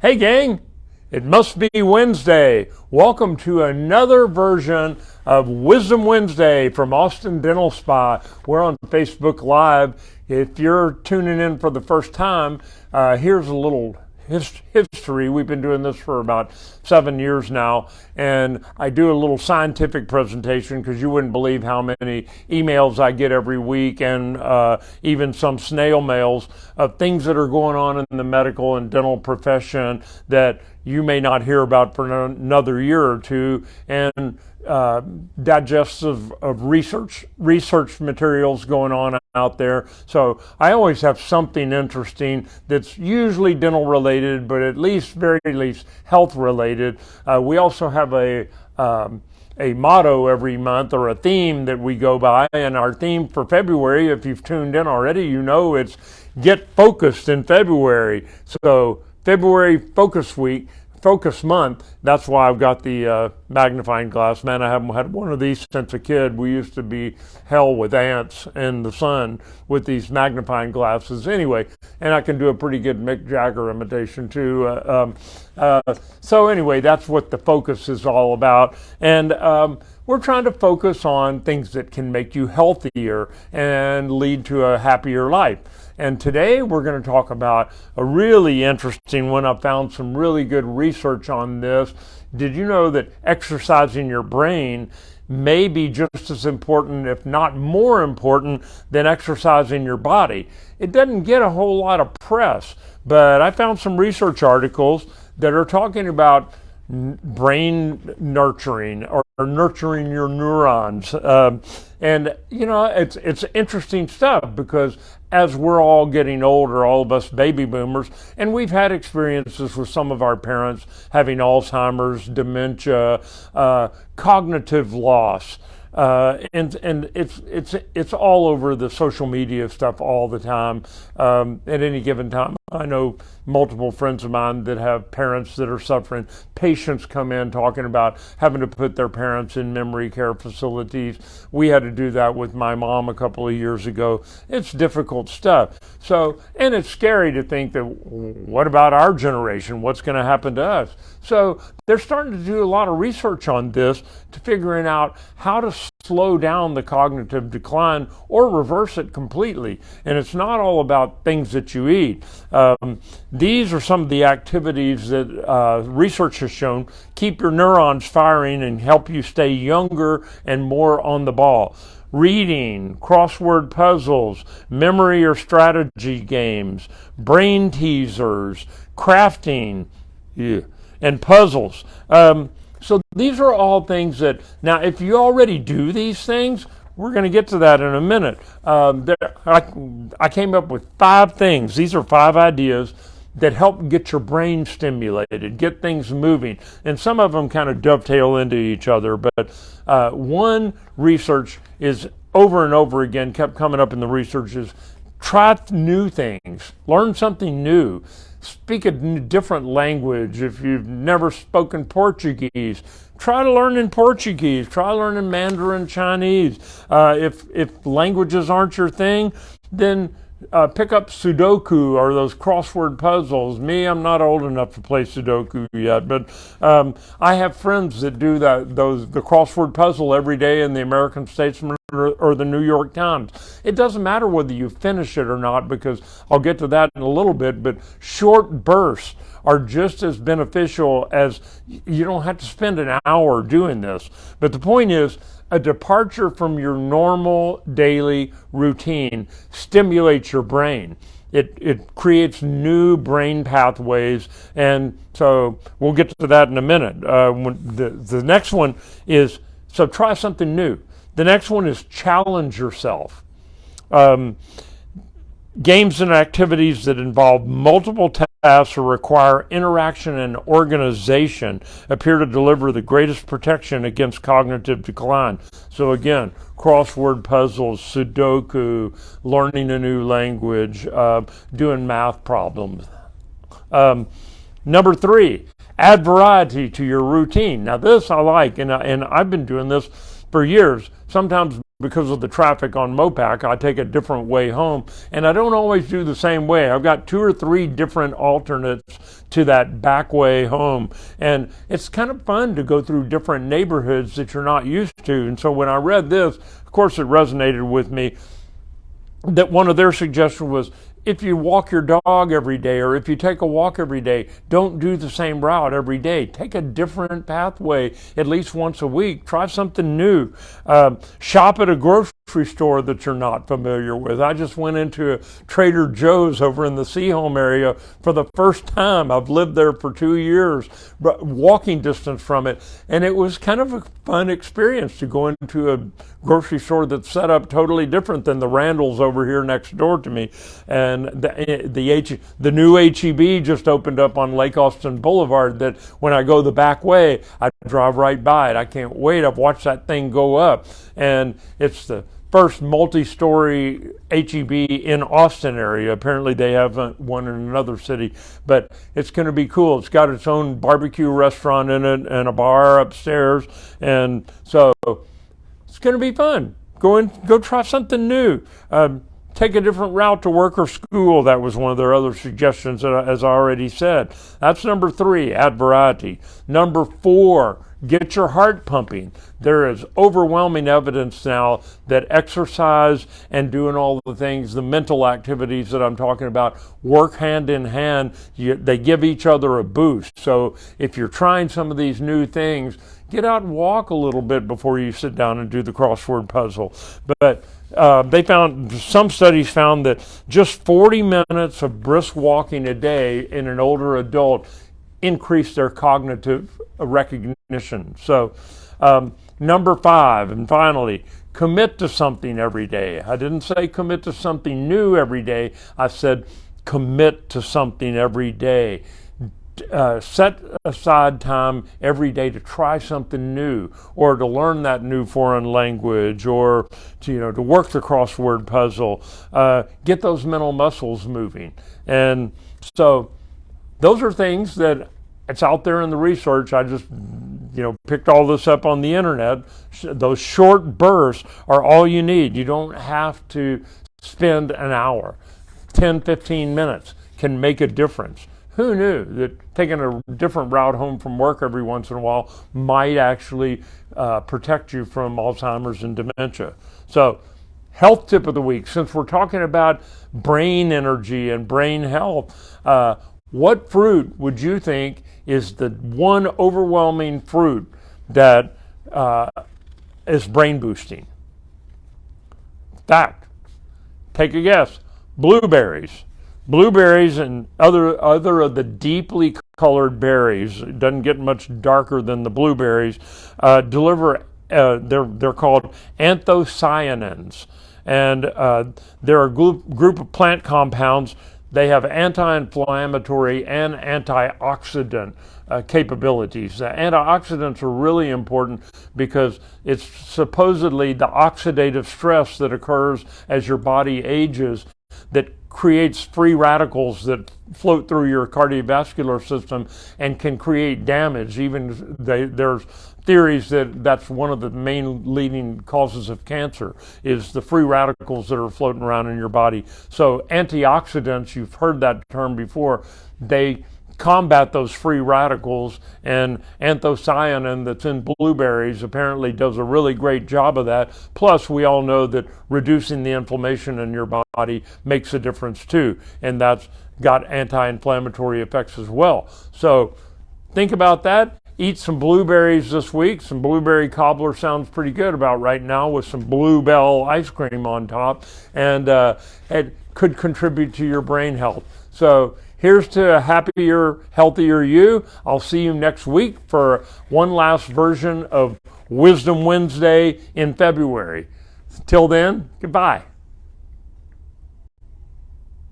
Hey gang, it must be Wednesday. Welcome to another version of Wisdom Wednesday from Austin Dental Spa. We're on Facebook Live. If you're tuning in for the first time, here's a little history. We've been doing this for about 7 years now, and I do a little scientific presentation because you wouldn't believe how many emails I get every week, and even some snail mails of things that are going on in the medical and dental profession that you may not hear about for another year or two, and digests of research materials going on out there. So I always have something interesting that's usually dental related, but at least, very least, health related. We also have a motto every month, or a theme that we go by, and our theme for February, if you've tuned in already, you know it's Get Focused in February. So February Focus Month. That's why I've got the magnifying glass. Man, I haven't had one of these since a kid. We used to be hell with ants in the sun with these magnifying glasses. Anyway, and I can do a pretty good Mick Jagger imitation too. So anyway, that's what the focus is all about. And we're trying to focus on things that can make you healthier and lead to a happier life. And today we're going to talk about a really interesting one. I found some really good research on this. Did you know that exercising your brain may be just as important, if not more important, than exercising your body? It doesn't get a whole lot of press, but I found some research articles that are talking about brain nurturing, or nurturing your neurons. And you know, it's interesting stuff, because as we're all getting older, all of us baby boomers, and we've had experiences with some of our parents having Alzheimer's, dementia, cognitive loss. And it's all over the social media stuff all the time. At any given time, I know multiple friends of mine that have parents that are suffering. Patients come in talking about having to put their parents in memory care facilities. We had to do that with my mom a couple of years ago. It's difficult stuff. So, and it's scary to think that, what about our generation? What's going to happen to us? So they're starting to do a lot of research on this, to figuring out how to slow down the cognitive decline or reverse it completely. And it's not all about things that you eat. These are some of the activities that research has shown keep your neurons firing and help you stay younger and more on the ball. Reading, crossword puzzles, memory or strategy games, brain teasers, crafting, and puzzles. So these are all things that, now if you already do these things, we're going to get to that in a minute. I came up with 5 things. These are 5 ideas that help get your brain stimulated, get things moving. And some of them kind of dovetail into each other. But one research is, over and over again, kept coming up in the research, is try new things, learn something new. Speak a different language. If you've never spoken Portuguese, try learning Portuguese. Try learning Mandarin Chinese. If languages aren't your thing, then pick up Sudoku, or those crossword puzzles. Me, I'm not old enough to play Sudoku yet, but I have friends that do the crossword puzzle every day in the American Statesman or the New York Times. It doesn't matter whether you finish it or not, because I'll get to that in a little bit, but short bursts are just as beneficial. As you don't have to spend an hour doing this. But the point is, a departure from your normal daily routine stimulates your brain. It creates new brain pathways, and so we'll get to that in a minute. The next one is, so try something new. The next one is challenge yourself. Games and activities that involve multiple tasks or require interaction and organization appear to deliver the greatest protection against cognitive decline. So again, crossword puzzles, Sudoku, learning a new language, doing math problems. Number 3, add variety to your routine. Now this I like, and I've been doing this for years. Sometimes because of the traffic on Mopac, I take a different way home, and I don't always do the same way. I've got 2 or 3 different alternates to that back way home, and it's kind of fun to go through different neighborhoods that you're not used to. And so when I read this, of course it resonated with me, that one of their suggestions was, if you walk your dog every day, or if you take a walk every day, don't do the same route every day. Take a different pathway at least once a week. Try something new. Shop at a grocery store that you're not familiar with. I just went into a Trader Joe's over in the Seaholm area for the first time. I've lived there for 2 years, walking distance from it, and it was kind of a fun experience to go into a grocery store that's set up totally different than the Randall's over here next door to me. And the new HEB just opened up on Lake Austin Boulevard, that when I go the back way, I drive right by it. I can't wait. I've watched that thing go up. And it's the first multi-story HEB in Austin area. Apparently they have one in another city, but it's going to be cool. It's got its own barbecue restaurant in it and a bar upstairs. And so it's going to be fun. Go try something new. Take a different route to work or school. That was one of their other suggestions, as I already said. That's number 3, add variety. Number 4, get your heart pumping. There is overwhelming evidence now that exercise and doing all the things, the mental activities that I'm talking about, work hand in hand. They give each other a boost. So if you're trying some of these new things, get out and walk a little bit before you sit down and do the crossword puzzle. But some studies found that just 40 minutes of brisk walking a day in an older adult increased their cognitive recognition. So number 5, and finally, commit to something every day. I didn't say commit to something new every day. I said commit to something every day. Set aside time every day to try something new, or to learn that new foreign language, or to work the crossword puzzle. Get those mental muscles moving. And so those are things that it's out there in the research. I just picked all this up on the internet. Those short bursts are all you need. You don't have to spend an hour. 10, 15 minutes can make a difference. Who knew that taking a different route home from work every once in a while might actually protect you from Alzheimer's and dementia? So, health tip of the week, since we're talking about brain energy and brain health, what fruit would you think is the one overwhelming fruit that is brain boosting? Fact. Take a guess. Blueberries. Blueberries and other of the deeply colored berries, it doesn't get much darker than the blueberries, deliver, they're called anthocyanins. And they're a group of plant compounds. They have anti-inflammatory and antioxidant capabilities. Antioxidants are really important because it's supposedly the oxidative stress that occurs as your body ages that creates free radicals that float through your cardiovascular system and can create damage. Even there's theories that that's one of the main leading causes of cancer, is the free radicals that are floating around in your body. So antioxidants, you've heard that term before, they combat those free radicals, and anthocyanin that's in blueberries apparently does a really great job of that. Plus, we all know that reducing the inflammation in your body makes a difference too, and that's got anti-inflammatory effects as well. So think about that. Eat some blueberries this week. Some blueberry cobbler sounds pretty good about right now, with some Bluebell ice cream on top, and it could contribute to your brain health. So here's to a happier, healthier you. I'll see you next week for one last version of Wisdom Wednesday in February. Till then, goodbye.